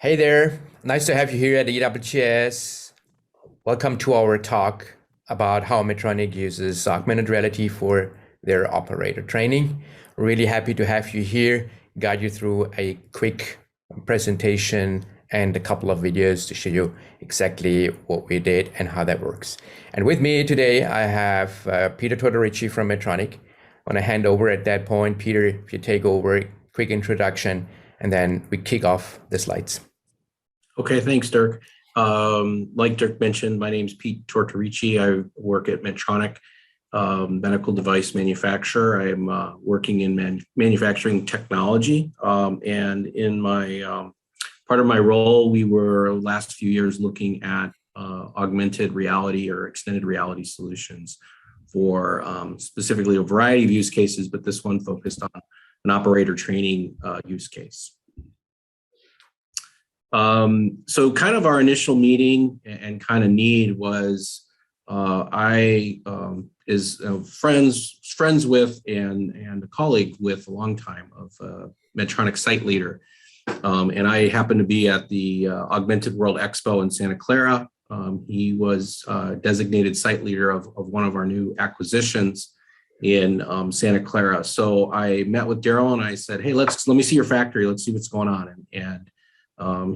Hey there, nice to have you here at EWTS. Welcome to our talk about how Medtronic uses augmented reality for their operator training. Really happy to have you here, guide you through a quick presentation and a couple of videos to show you exactly what we did and how that works. And with me today, I have Peter Tortorici from Medtronic. I want to hand over at that point. Peter, if you take over, quick introduction, and then we kick off the slides. Okay, thanks, Dirk. Like Dirk mentioned, my name is Pete Tortorici. I work at Medtronic, medical device manufacturer. I am working in manufacturing technology, and in my part of my role, we were last few years looking at augmented reality or extended reality solutions for specifically a variety of use cases, but this one focused on an operator training use case. So kind of our initial meeting and kind of need was I is friends with and a colleague with a long time of Medtronic site leader. And I happened to be at the Augmented World Expo in Santa Clara. He was designated site leader of one of our new acquisitions in Santa Clara. So I met with Daryl and I said, hey, let me see your factory. Let's see what's going on.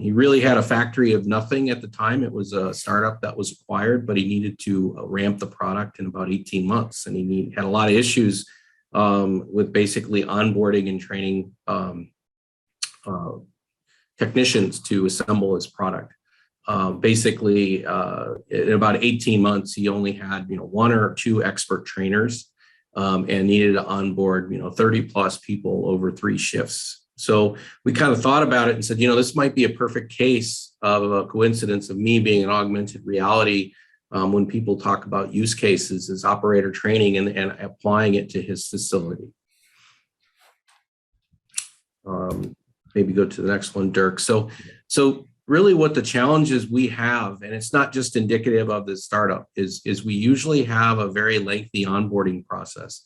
He really had a factory of nothing at the time. It was a startup that was acquired, but he needed to ramp the product in about 18 months. And he had a lot of issues with basically onboarding and training technicians to assemble his product. In about 18 months, he only had one or two expert trainers and needed to onboard 30 plus people over 3 shifts. So we kind of thought about it and said, this might be a perfect case of a coincidence of me being an augmented reality when people talk about use cases as operator training and applying it to his facility. Maybe go to the next one, Dirk. So really what the challenges we have, and it's not just indicative of the startup, is we usually have a very lengthy onboarding process.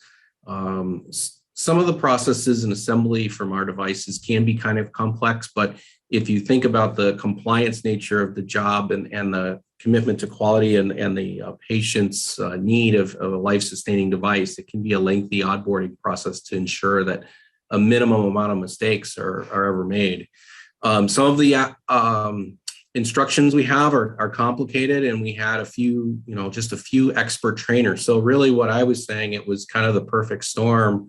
Some of the processes and assembly from our devices can be kind of complex, but if you think about the compliance nature of the job and the commitment to quality and the patient's need of a life-sustaining device, it can be a lengthy onboarding process to ensure that a minimum amount of mistakes are ever made. Some of the instructions we have are complicated, and we had just a few expert trainers. So really what I was saying, it was kind of the perfect storm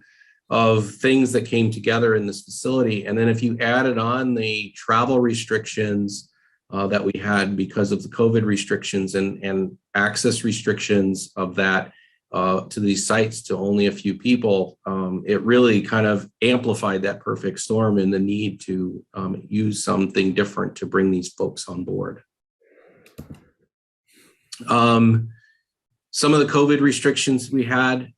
of things that came together in this facility. And then if you added on the travel restrictions that we had because of the COVID restrictions and access restrictions of that to these sites to only a few people, it really kind of amplified that perfect storm and the need to use something different to bring these folks on board. Some of the COVID restrictions we had,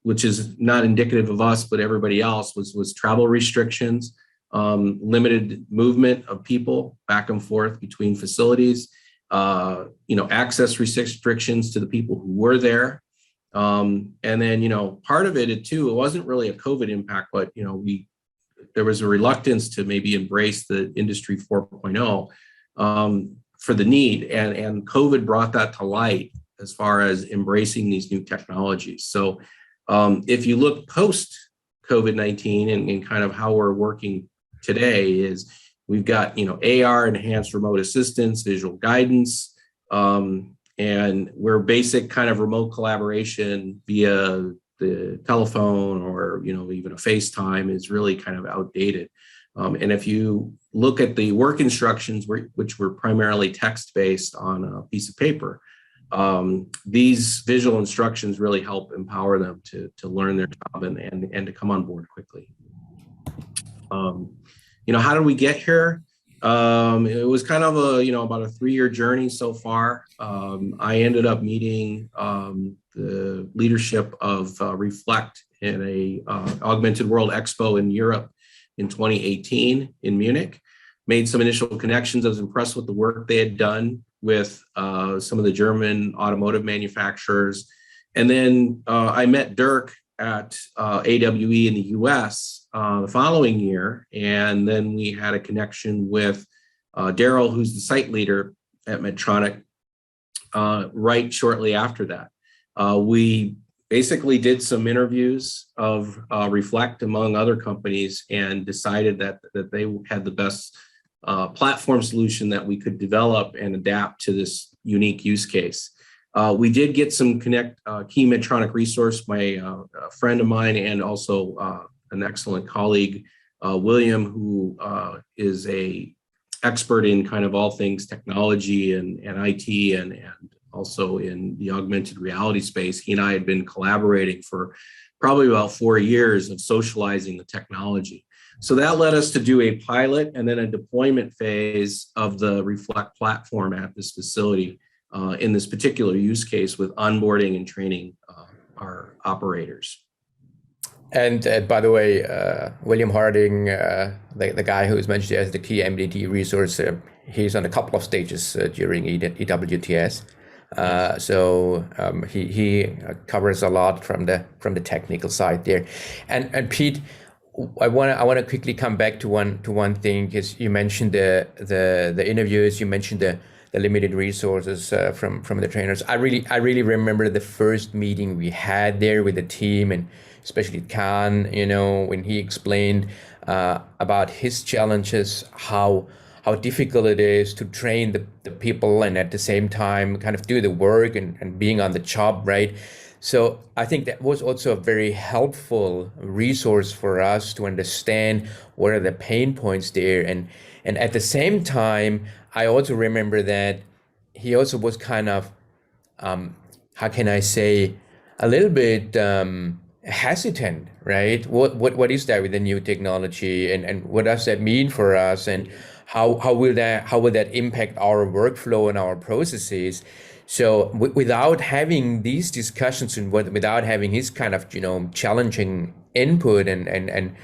which is not indicative of us, but everybody else, was travel restrictions, limited movement of people back and forth between facilities, access restrictions to the people who were there. And then, part of it too, it wasn't really a COVID impact, but, there was a reluctance to maybe embrace the industry 4.0 for the need. And COVID brought that to light as far as embracing these new technologies. So if you look post COVID-19 and kind of how we're working today is we've got, AR, enhanced remote assistance, visual guidance, and we're basic kind of remote collaboration via the telephone or, even a FaceTime is really kind of outdated. And if you look at the work instructions, which were primarily text-based on a piece of paper, these visual instructions really help empower them to learn their job and to come on board quickly. How did we get here? It was kind of about a 3-year journey so far. I ended up meeting the leadership of FLEKT in a Augmented World Expo in Europe in 2018 in Munich. Made some initial connections. I was impressed with the work they had done with some of the German automotive manufacturers. And then I met Dirk at AWE in the US the following year. And then we had a connection with Daryl, who's the site leader at Medtronic, right shortly after that. We basically did some interviews of FLEKT among other companies and decided that they had the best platform solution that we could develop and adapt to this unique use case. We did get some key Medtronic resource, my friend of mine and also an excellent colleague, William, who is a expert in kind of all things technology and IT and also in the augmented reality space. He and I had been collaborating for probably about 4 years of socializing the technology. So that led us to do a pilot and then a deployment phase of the FLEKT platform at this facility in this particular use case with onboarding and training our operators. And by the way, William Harding, the guy who is mentioned as the key MDT resource, he's on a couple of stages during EWTS. So he covers a lot from the technical side there. And Pete, I want to quickly come back to one thing, because you mentioned the interviews, you mentioned the limited resources from the trainers. I really remember the first meeting we had there with the team, and especially Khan, when he explained about his challenges, how difficult it is to train the people and at the same time kind of do the work and being on the job, right? So I think that was also a very helpful resource for us to understand what are the pain points there. And at the same time, I also remember that he also was kind of, how can I say, a little bit hesitant, right? What is that with the new technology, and what does that mean for us, and how will that impact our workflow and our processes? So without having these discussions and without having his kind of challenging input and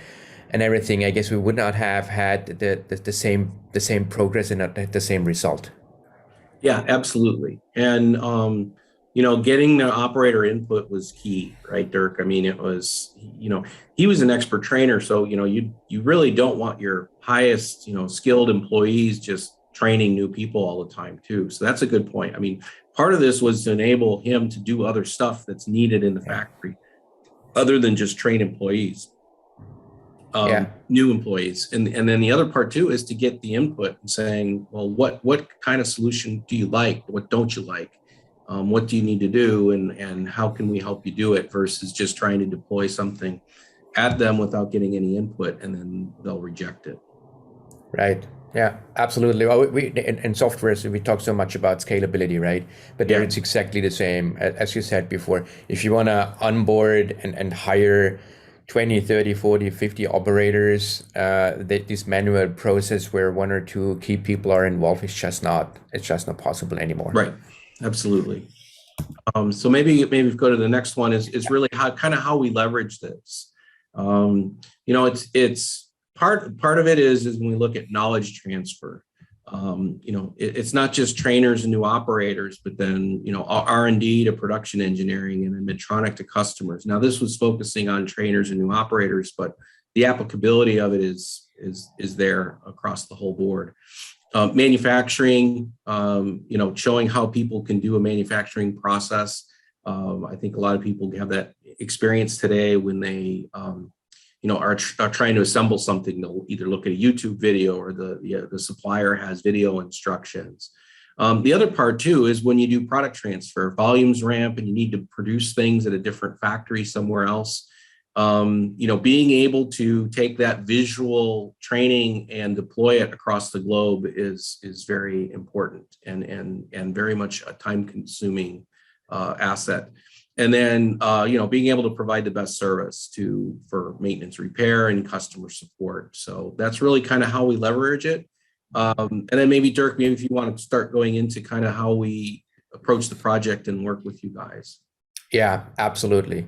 everything, I guess we would not have had the same progress and the same result. Yeah, absolutely. And getting the operator input was key, right, Dirk? I mean, it was, he was an expert trainer, so you really don't want your highest skilled employees just training new people all the time too. So that's a good point. I mean, part of this was to enable him to do other stuff that's needed in the factory, other than just train employees, new employees. And then the other part too is to get the input and saying, well, what kind of solution do you like? What don't you like? What do you need to do? And how can we help you do it, versus just trying to deploy something at them without getting any input, and then they'll reject it. Right. Yeah, absolutely. Well, in software, so we talk so much about scalability, right? But there it's exactly the same. As you said before, if you want to onboard and hire 20, 30, 40, 50 operators, this manual process where 1 or 2 key people are involved is just not possible anymore. Right. Absolutely. So maybe we go to the next one is really how we leverage this. It's part of it is when we look at knowledge transfer. It's not just trainers and new operators, but then R&D to production engineering, and then Medtronic to customers. Now this was focusing on trainers and new operators, but the applicability of it is there across the whole board. Manufacturing, showing how people can do a manufacturing process. I think a lot of people have that experience today when they are trying to assemble something. They'll either look at a YouTube video or the supplier has video instructions. The other part too is when you do product transfer, volumes ramp and you need to produce things at a different factory somewhere else. Being able to take that visual training and deploy it across the globe is very important and very much a time-consuming asset. And then, being able to provide the best service for maintenance, repair, and customer support. So that's really kind of how we leverage it. And then maybe Dirk, if you want to start going into kind of how we approach the project and work with you guys. Yeah, absolutely.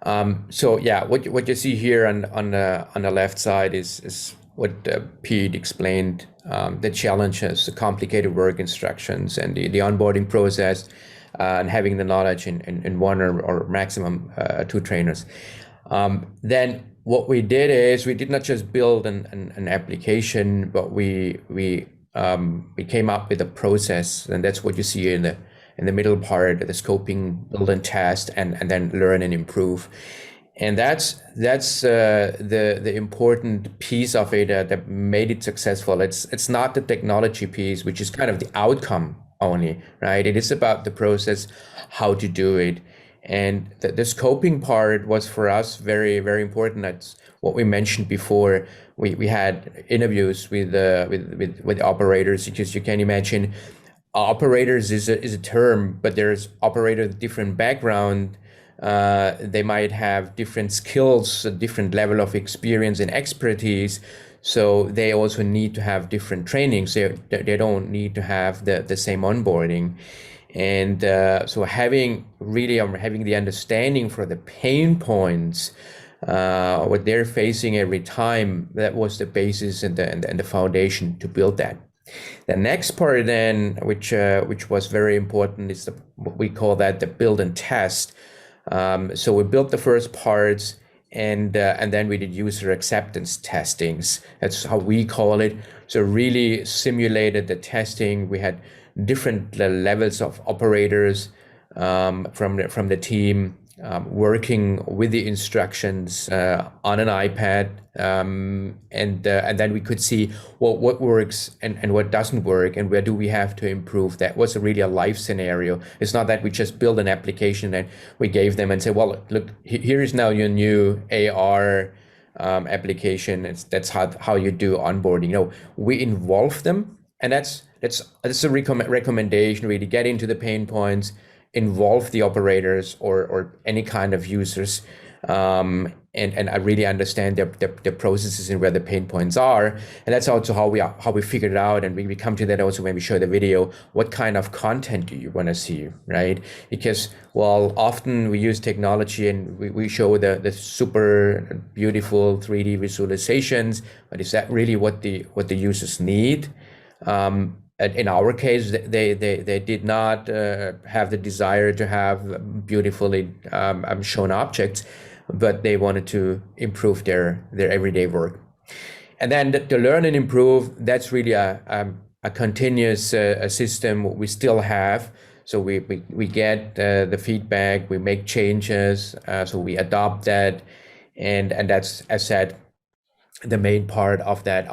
What you see here on the left side is what Pete explained, the challenges, the complicated work instructions, and the onboarding process, and having the knowledge in 1 or maximum 2 trainers. Then what we did is we did not just build an application, but we came up with a process, and that's what you see in the middle part, the scoping, build and test, and then learn and improve. And that's the important piece of it that made it successful. It's not the technology piece, which is kind of the outcome only, right? It is about the process, how to do it. And the scoping part was for us very, very important. That's what we mentioned before. We had interviews with operators, because you can imagine operators is a term, but there's operators with different background. They might have different skills, a different level of experience and expertise. So they also need to have different trainings. They don't need to have the same onboarding. And so having the understanding for the pain points, what they're facing every time, that was the basis and the foundation to build that. The next part then, which was very important, is what we call that the build and test. So we built the first parts, and then we did user acceptance testings. That's how we call it. So really simulated the testing. We had different levels of operators from the team working with the instructions on an iPad, and then we could see what works and what doesn't work, and where do we have to improve. That was really a live scenario. It's not that we just build an application and we gave them and say, well, look, here is now your new AR application. That's how you do onboarding. No, we involve them, and that's a recommendation. Really get into the pain points, involve the operators or any kind of users, and I really understand the processes and where the pain points are. And that's also how we figured it out. And we come to that also when we show the video. What kind of content do you want to see, right? Because, well, often we use technology and we show the super beautiful 3D visualizations, but is that really what the users need? In our case, they did not have the desire to have beautifully shown objects, but they wanted to improve their everyday work. And then to learn and improve, that's really a continuous system we still have. So we get the feedback, we make changes, so we adopt that, and that's, as said, the main part of that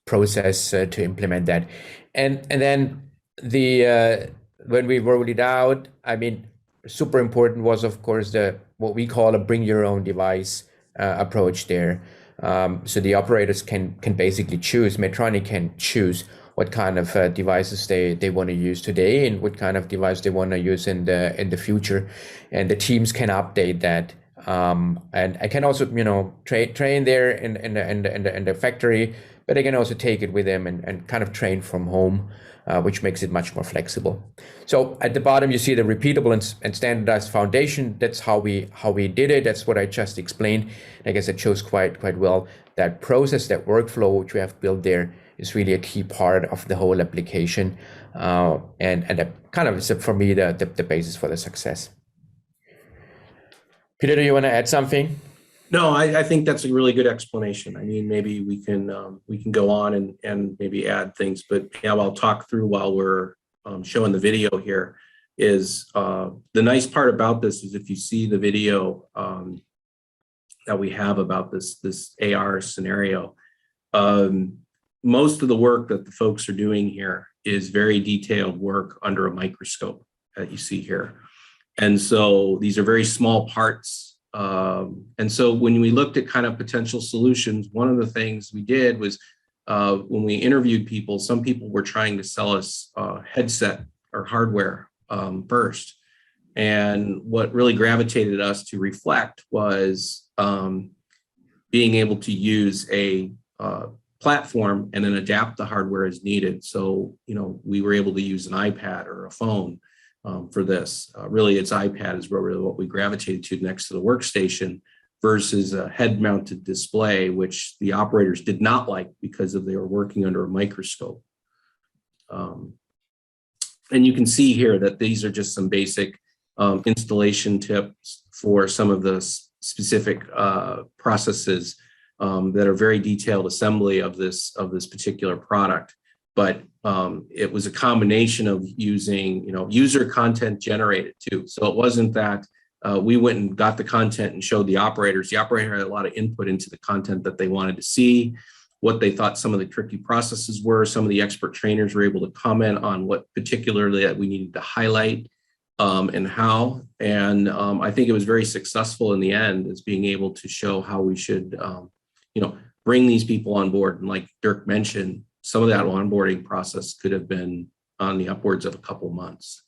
process to implement that. And then when we rolled it out, I mean, super important was, of course, what we call a bring your own device approach there. So the operators can basically choose. Medtronic can choose what kind of devices they want to use today and what kind of device they want to use in the future, and the teams can update that. And I can also, train there in the factory, but I can also take it with them and kind of train from home, which makes it much more flexible. So at the bottom, you see the repeatable and standardized foundation. That's how we did it. That's what I just explained. I guess it shows quite well that process, that workflow which we have built there is really a key part of the whole application, and that kind of is, for me, the basis for the success. Peter, do you want to add something? No, I think that's a really good explanation. I mean, maybe we can go on and maybe add things, but yeah, I'll talk through while we're showing the video here. Is the nice part about this is if you see the video that we have about this AR scenario, most of the work that the folks are doing here is very detailed work under a microscope that you see here. And so these are very small parts. And so when we looked at kind of potential solutions, one of the things we did was when we interviewed people, some people were trying to sell us headset or hardware first. And what really gravitated us to FLEKT was being able to use a platform and then adapt the hardware as needed. So, we were able to use an iPad or a phone for this. Really, it's iPad is really what we gravitated to next to the workstation versus a head-mounted display, which the operators did not like because they were working under a microscope. And you can see here that these are just some basic installation tips for some of the specific processes that are very detailed assembly of this particular product. But it was a combination of using, user content generated too. So it wasn't that we went and got the content and showed the operators. The operator had a lot of input into the content that they wanted to see, what they thought some of the tricky processes were. Some of the expert trainers were able to comment on what particularly that we needed to highlight and how. And I think it was very successful in the end as being able to show how we should, bring these people on board. And like Dirk mentioned, some of that onboarding process could have been on the upwards of a couple months.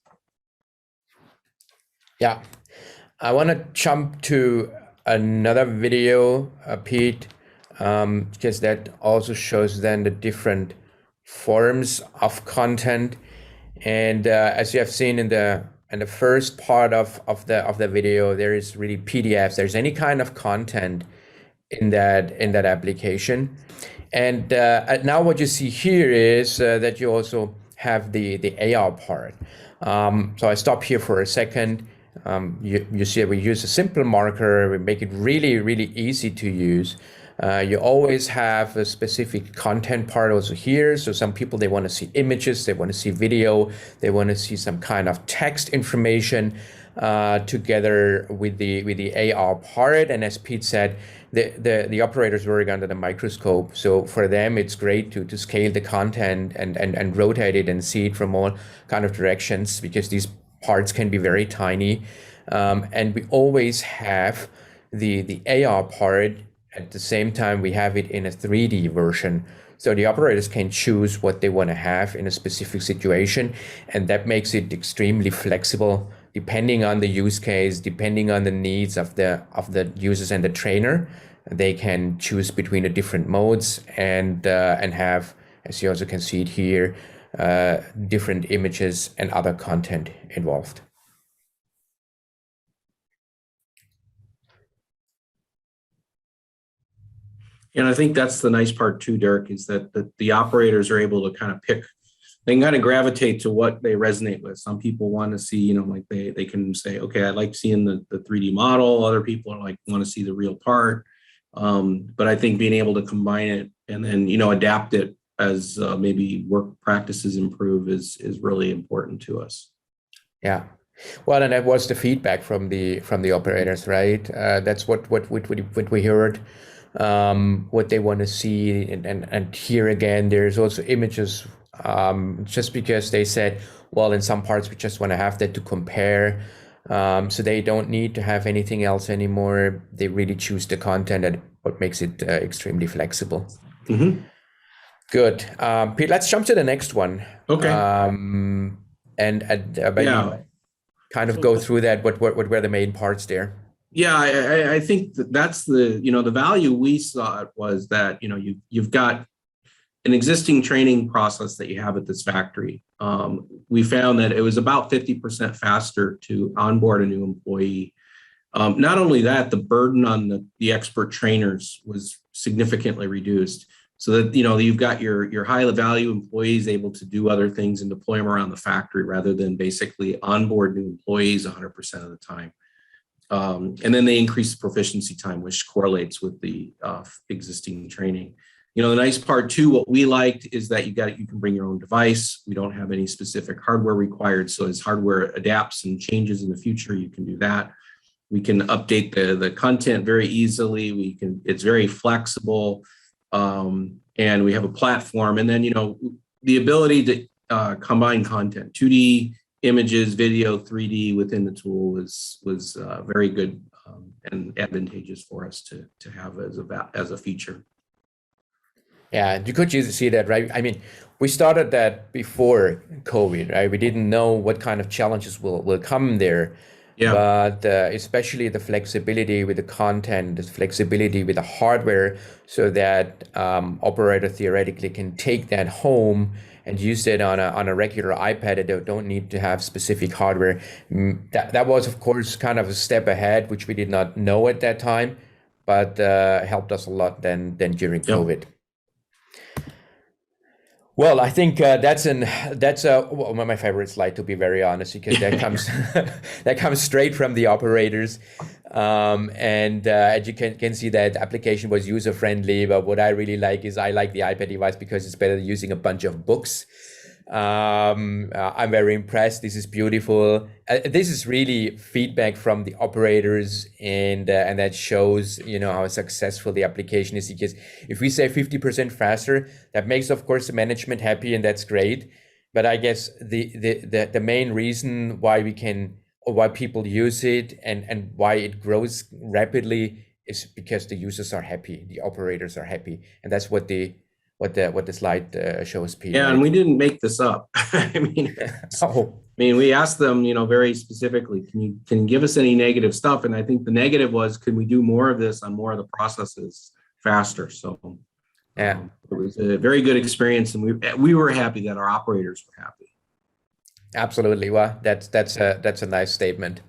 Yeah, I want to jump to another video, Pete, because that also shows then the different forms of content. And as you have seen in the first part of the video, there is really PDFs. There's any kind of content in that application. And now what you see here is that you also have the AR part. So I stop here for a second. You see we use a simple marker. We make it really, really easy to use. You always have a specific content part also here. So some people, they want to see images, they want to see video, they want to see some kind of text information together with the AR part. And as Pete said, the operators work under the microscope. So for them, it's great to scale the content and rotate it and see it from all kind of directions, because these parts can be very tiny. And we always have the AR part. At the same time, we have it in a 3D version. So the operators can choose what they want to have in a specific situation. And that makes it extremely flexible, depending on the use case, depending on the needs of the users and the trainer. They can choose between the different modes and have, as you also can see it here, different images and other content involved. And I think that's the nice part too, Dirk, is that the operators are able to kind of pick, they can kind of gravitate to what they resonate with. Some people want to see, like they can say, okay, I like seeing the 3D model. Other people are like, want to see the real part. But I think being able to combine it and then, adapt it as maybe work practices improve is really important to us. Yeah. Well, and that was the feedback from the operators, right? That's what we heard. What they want to see, and here again, there's also images, just because they said, well, in some parts we just want to have that to compare, so they don't need to have anything else anymore. They really choose the content, and what makes it extremely flexible. Mm-hmm. Good. Pete, let's jump to the next one. Okay. Kind of go through that. What were the main parts there? Yeah, I think that's the value we saw was that, you've got an existing training process that you have at this factory. We found that it was about 50% faster to onboard a new employee. Not only that, the burden on the expert trainers was significantly reduced, so that, you've got your high value employees able to do other things and deploy them around the factory rather than basically onboard new employees 100% of the time. And then they increase the proficiency time, which correlates with the existing training. The nice part too, what we liked is that you can bring your own device. We don't have any specific hardware required. So as hardware adapts and changes in the future, you can do that. We can update the content very easily. It's very flexible. And we have a platform. And then, the ability to combine content, 2D images, video, 3D within the tool was very good and advantageous for us to have as a feature. Yeah, you could see that, right? I mean, we started that before COVID, right? We didn't know what kind of challenges will come there. Yeah. But especially the flexibility with the content, the flexibility with the hardware, so that operator theoretically can take that home and use it on a regular iPad. They don't need to have specific hardware. That was, of course, kind of a step ahead, which we did not know at that time, but helped us a lot then during COVID. Well, I think that's one of my favorite slides, to be very honest, because that comes that comes straight from the operators. And as you can see, that application was user friendly. But what I really like is I like the iPad device because it's better than using a bunch of books. I'm very impressed. This is beautiful. This is really feedback from the operators, and that shows, you know, how successful the application is. Because if we say 50% faster, that makes, of course, the management happy, and that's great. But I guess the main reason why we can, or why people use it, and why it grows rapidly, is because the users are happy, the operators are happy, and that's what the slide shows, Peter. Yeah, right? and we didn't make this up. I mean, we asked them, you know, very specifically, can you give us any negative stuff? And I think the negative was, could we do more of this on more of the processes faster? So yeah, it was a very good experience, and we were happy that our operators were happy. Absolutely. Well, that's a nice statement.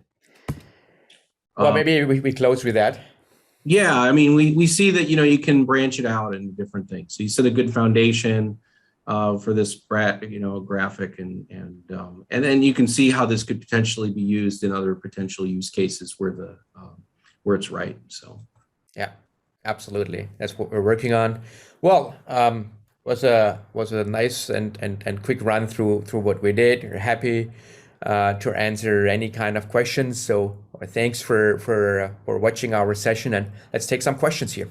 Well, maybe we close with that. Yeah, I mean, we see that, you know, you can branch it out into different things. So you set a good foundation for this, you know, graphic, and then you can see how this could potentially be used in other potential use cases where it's right. So yeah, absolutely, that's what we're working on. Well, was a nice and quick run through what we did. We're happy to answer any kind of questions. So thanks for watching our session, and let's take some questions here.